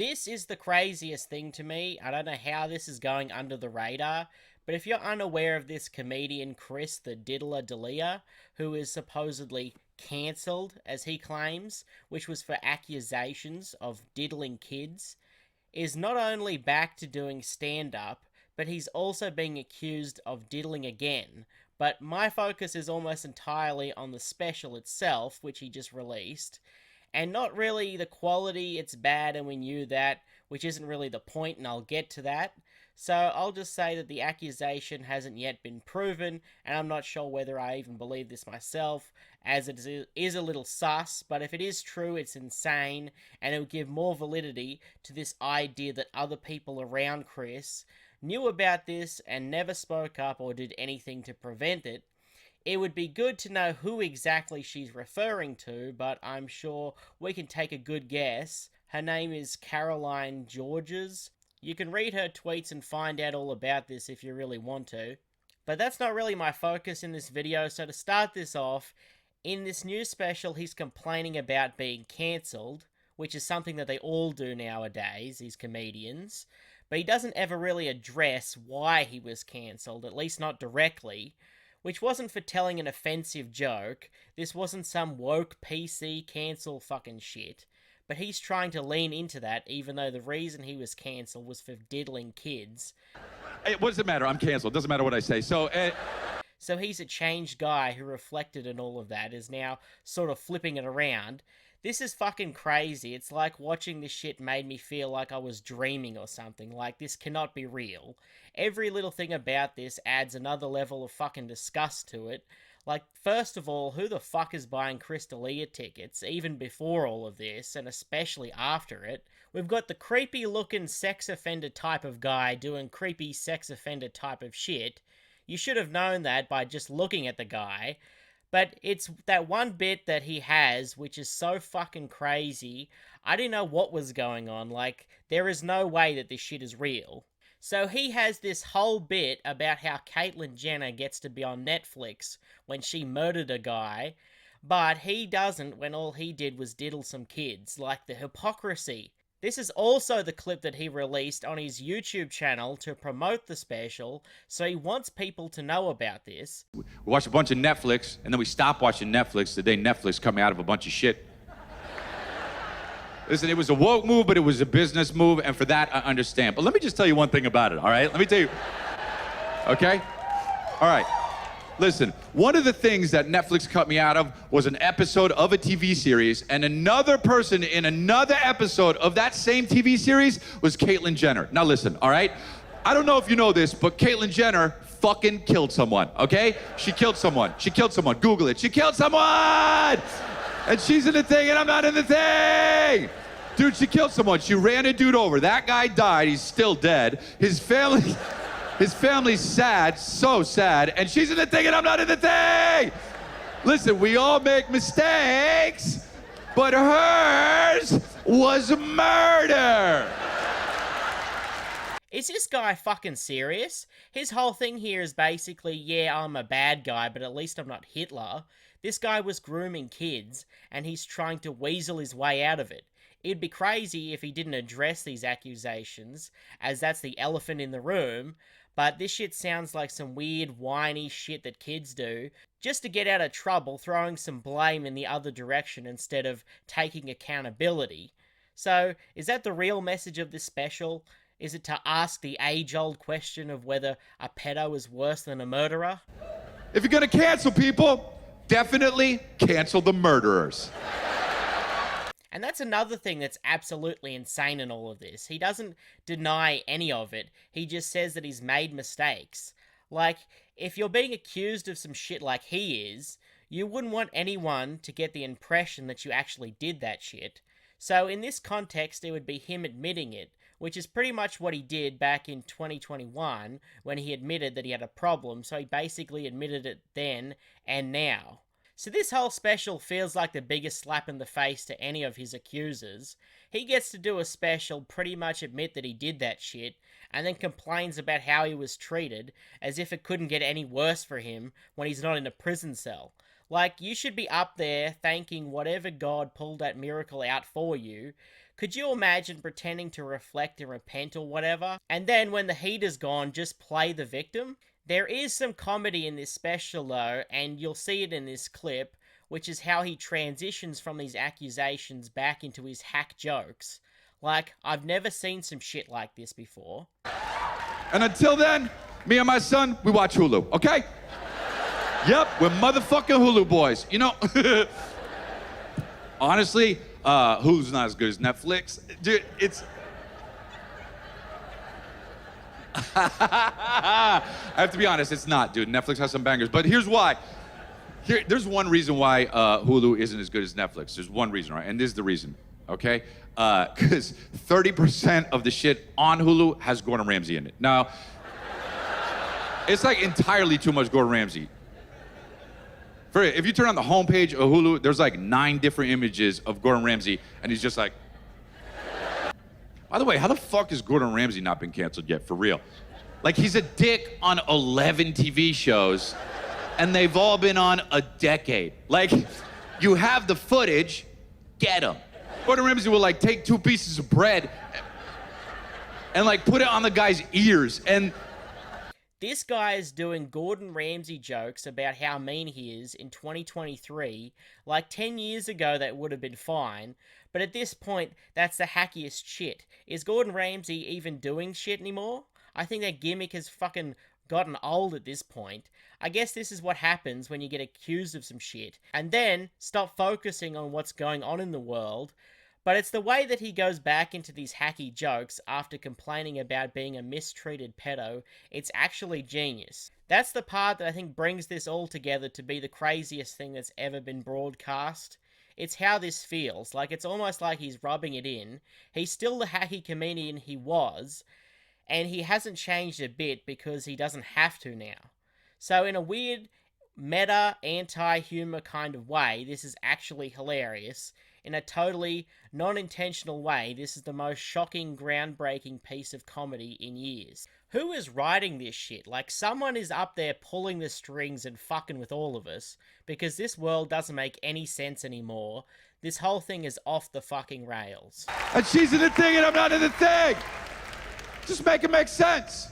This is the craziest thing to me. I don't know how this is going under the radar, but if you're unaware of this comedian Chris the Diddler D'Elia, who is supposedly cancelled, as he claims, which was for accusations of diddling kids, is not only back to doing stand-up, but he's also being accused of diddling again. But my focus is almost entirely on the special itself, which he just released, and not really the quality. It's bad and we knew that, which isn't really the point, and I'll get to that. So I'll just say that the accusation hasn't yet been proven, and I'm not sure whether I even believe this myself, as it is a little sus, but if it is true, it's insane, and it will give more validity to this idea that other people around Chris knew about this and never spoke up or did anything to prevent it. It would be good to know who exactly she's referring to, but I'm sure we can take a good guess. Her name is Caroline Georges. You can read her tweets and find out all about this if you really want to. But that's not really my focus in this video, so to start this off, in this new special he's complaining about being cancelled, which is something that they all do nowadays, these comedians. But he doesn't ever really address why he was cancelled, at least not directly. Which wasn't for telling an offensive joke. This wasn't some woke PC cancel fucking shit. But he's trying to lean into that, even though the reason he was cancelled was for diddling kids. Hey, what does it matter? I'm canceled. Doesn't matter what I say. So he's a changed guy who reflected in all of that, is now sort of flipping it around. This is fucking crazy. It's like watching this shit made me feel like I was dreaming or something. Like, this cannot be real. Every little thing about this adds another level of fucking disgust to it. Like, first of all, who the fuck is buying Chris D'Elia tickets, even before all of this, and especially after it? We've got the creepy-looking sex offender type of guy doing creepy sex offender type of shit. You should have known that by just looking at the guy. But it's that one bit that he has, which is so fucking crazy. I didn't know what was going on. Like, there is no way that this shit is real. So he has this whole bit about how Caitlyn Jenner gets to be on Netflix when she murdered a guy, but he doesn't when all he did was diddle some kids. Like, the hypocrisy. This is also the clip that he released on his YouTube channel to promote the special, so he wants people to know about this. We watch a bunch of Netflix, and then we stop watching Netflix the day Netflix cut me out of a bunch of shit. Listen, it was a woke move, but it was a business move, and for that, I understand. But let me just tell you one thing about it, all right? Let me tell you, okay? All right. Listen, one of the things that Netflix cut me out of was an episode of a TV series, and another person in another episode of that same TV series was Caitlyn Jenner. Now listen, all right? I don't know if you know this, but Caitlyn Jenner fucking killed someone, okay? She killed someone. She killed someone. Google it. She killed someone! And she's in the thing, and I'm not in the thing! Dude, she killed someone. She ran a dude over. That guy died. He's still dead. His family's sad, so sad, and she's in the thing and I'm not in the thing! Listen, we all make mistakes, but hers was murder! Is this guy fucking serious? His whole thing here is basically, yeah, I'm a bad guy, but at least I'm not Hitler. This guy was grooming kids, and he's trying to weasel his way out of it. It'd be crazy if he didn't address these accusations, as that's the elephant in the room, but this shit sounds like some weird, whiny shit that kids do, just to get out of trouble, throwing some blame in the other direction instead of taking accountability. So, is that the real message of this special? Is it to ask the age-old question of whether a pedo is worse than a murderer? If you're gonna cancel people, definitely cancel the murderers. And that's another thing that's absolutely insane in all of this. He doesn't deny any of it. He just says that he's made mistakes. Like, if you're being accused of some shit like he is, you wouldn't want anyone to get the impression that you actually did that shit. So in this context, it would be him admitting it, which is pretty much what he did back in 2021 when he admitted that he had a problem. So he basically admitted it then and now. So this whole special feels like the biggest slap in the face to any of his accusers. He gets to do a special, pretty much admit that he did that shit, and then complains about how he was treated, as if it couldn't get any worse for him when he's not in a prison cell. Like, you should be up there thanking whatever God pulled that miracle out for you, Could you imagine pretending to reflect and repent or whatever, and then when the heat is gone, just play the victim? There is some comedy in this special though, and you'll see it in this clip, which is how he transitions from these accusations back into his hack jokes. Like, I've never seen some shit like this before. And until then, me and my son, we watch Hulu, okay? Yep, we're motherfucking Hulu boys. You know, honestly, Hulu's not as good as Netflix. Dude, it's... I have to be honest, it's not, dude. Netflix has some bangers, but here's why. There's one reason why Hulu isn't as good as Netflix. There's one reason, right? And this is the reason, okay? Because 30% of the shit on Hulu has Gordon Ramsay in it. Now, it's like entirely too much Gordon Ramsay. If you turn on the homepage of Hulu, there's like 9 different images of Gordon Ramsay, and he's just like... By the way, how the fuck has Gordon Ramsay not been canceled yet, for real? Like, he's a dick on 11 TV shows, and they've all been on a decade. Like, you have the footage, get him. Gordon Ramsay will, like, take 2 pieces of bread and, like, put it on the guy's ears, and... This guy is doing Gordon Ramsay jokes about how mean he is in 2023. Like 10 years ago, that would have been fine. But at this point, that's the hackiest shit. Is Gordon Ramsay even doing shit anymore? I think that gimmick has fucking gotten old at this point. I guess this is what happens when you get accused of some shit. And then stop focusing on what's going on in the world. But it's the way that he goes back into these hacky jokes after complaining about being a mistreated pedo. It's actually genius. That's the part that I think brings this all together to be the craziest thing that's ever been broadcast. It's how this feels. Like, it's almost like he's rubbing it in. He's still the hacky comedian he was, and he hasn't changed a bit because he doesn't have to now. So in a weird, meta, anti-humor kind of way, this is actually hilarious. In a totally non-intentional way, this is the most shocking, groundbreaking piece of comedy in years. Who is writing this shit? Like, someone is up there pulling the strings and fucking with all of us, because this world doesn't make any sense anymore. This whole thing is off the fucking rails. And she's in the thing and I'm not in the thing! Just make it make sense!